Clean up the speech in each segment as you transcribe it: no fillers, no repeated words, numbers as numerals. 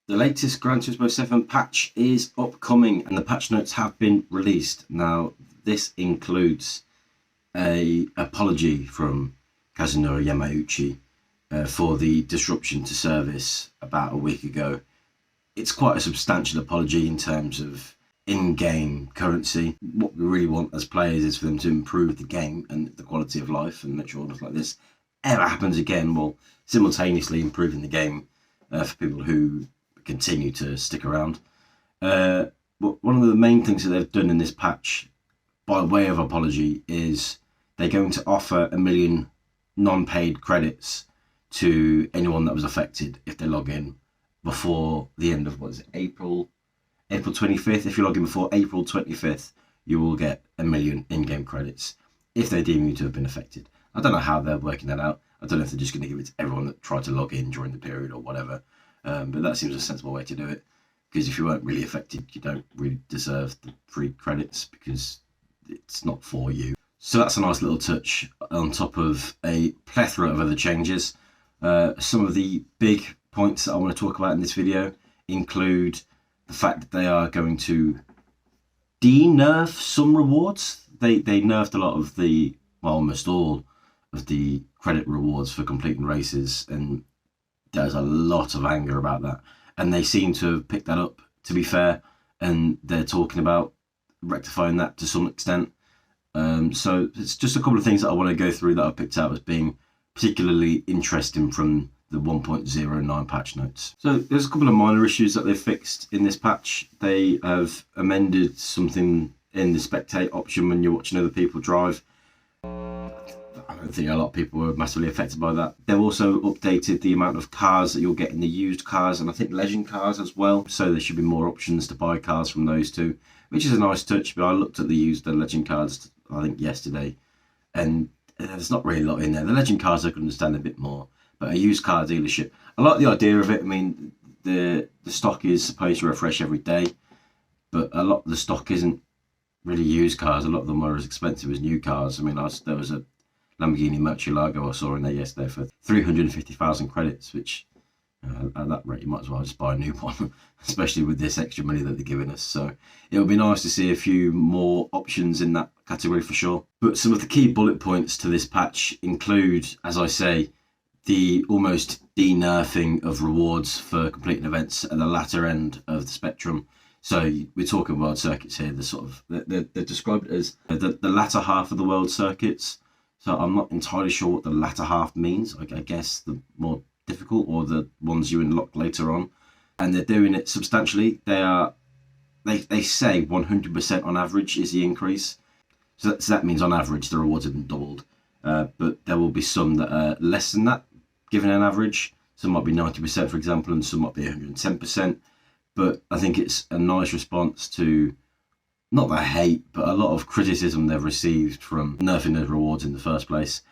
The latest Gran Turismo 7 patch is upcoming and the patch notes have been released. Now, this includes an apology from Kazunori Yamauchi for the disruption to service about a week ago. It's quite a substantial apology in terms of in-game currency. What we really want as players is for them to improve the game and the quality of life and make sure nothing like this ever happens again, while simultaneously improving the game for people who continue to stick around. But one of the main things that they've done in this patch, by way of apology, is they're going to offer 1 million non-paid credits to anyone that was affected if they log in before the end of April 25th. If you log in before April 25th, you will get 1 million in-game credits if they deem you to have been affected. I don't know how they're working that out. I don't know if they're just going to give it to everyone that tried to log in during the period or whatever. But that seems a sensible way to do it, because if you weren't really affected, you don't really deserve the free credits because it's not for you. So that's a nice little touch on top of a plethora of other changes. Some of the big points that I want to talk about in this video include the fact that they are going to de-nerf some rewards. They nerfed a lot of the, well, almost all of the credit rewards for completing races, and there's a lot of anger about that, and they seem to have picked that up, to be fair, and they're talking about rectifying that to some extent. So it's just a couple of things that I want to go through that I picked out as being particularly interesting from the 1.09 patch notes. So there's a couple of minor issues that they've fixed in this patch. They have amended something in the spectate option when you're watching other people drive. I don't think a lot of people were massively affected by that. They've also updated the amount of cars that you'll get in the used cars, and I think legend cars as well. So there should be more options to buy cars from those two, which is a nice touch. But I looked at the used and legend cars, I think yesterday, and there's not really a lot in there. The legend cars I can understand a bit more, but a used car dealership, I like the idea of it. I mean, the stock is supposed to refresh every day, but a lot of the stock isn't really used cars. A lot of them are as expensive as new cars. I mean, there was a Lamborghini Murcielago I saw in there yesterday for 350,000 credits, which at that rate you might as well just buy a new one, especially with this extra money that they're giving us. So it'll be nice to see a few more options in that category for sure. But some of the key bullet points to this patch include, as I say, the almost de-nerfing of rewards for completing events at the latter end of the spectrum. So we're talking world circuits here. They're described as the latter half of the world circuits. So I'm not entirely sure what the latter half means. I guess the more difficult, or the ones you unlock later on. And they're doing it substantially. They say 100% on average is the increase. So that means on average the rewards have been doubled. But there will be some that are less than that, given an average. Some might be 90%, for example, and some might be 110%. But I think it's a nice response to not the hate, but a lot of criticism they've received from nerfing those rewards in the first place.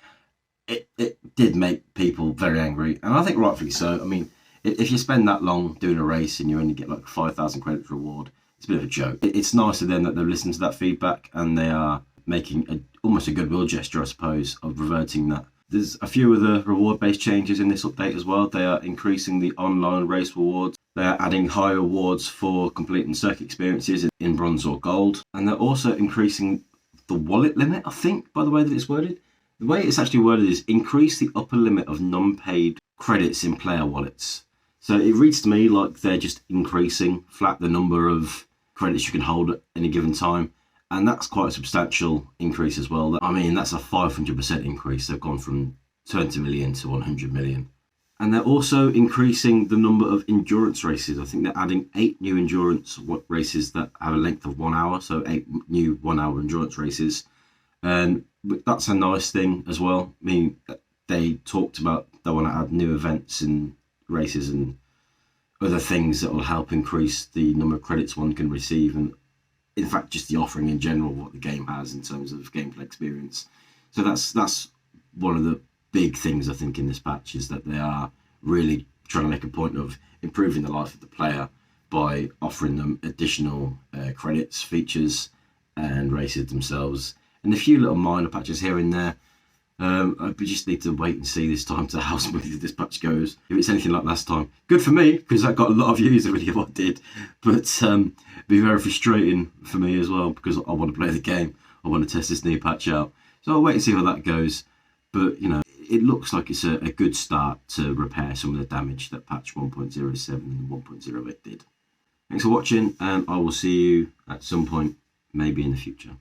It did make people very angry, and I think rightfully so. I mean, if you spend that long doing a race and you only get like 5,000 credits reward, it's a bit of a joke. It's nice of them that they've listened to that feedback and they are making almost a goodwill gesture, I suppose, of reverting that. There's a few other reward-based changes in this update as well. They are increasing the online race rewards. They are adding higher rewards for completing circuit experiences in bronze or gold. And they're also increasing the wallet limit, I think, by the way that it's worded. The way it's actually worded is increase the upper limit of non-paid credits in player wallets. So it reads to me like they're just increasing flat the number of credits you can hold at any given time. And that's quite a substantial increase as well. I mean, that's a 500% increase. They've gone from 20 million to 100 million. And they're also increasing the number of endurance races. I think they're adding 8 new endurance races that have a length of 1 hour. So 8 new 1 hour endurance races. And that's a nice thing as well. I mean, they talked about they want to add new events and races and other things that will help increase the number of credits one can receive, and in fact just the offering in general, what the game has in terms of gameplay experience. So that's one of the big things I think in this patch, is that they are really trying to make a point of improving the life of the player by offering them additional credits, features and races themselves, and a few little minor patches here and there. We just need to wait and see this time to how smoothly this patch goes. If it's anything like last time, good for me because that got a lot of views. The video I did, but be very frustrating for me as well because I want to play the game. I want to test this new patch out. So I'll wait and see how that goes. But you know, it looks like it's a good start to repair some of the damage that patch 1.07 and 1.08 did. Thanks for watching, and I will see you at some point, maybe in the future.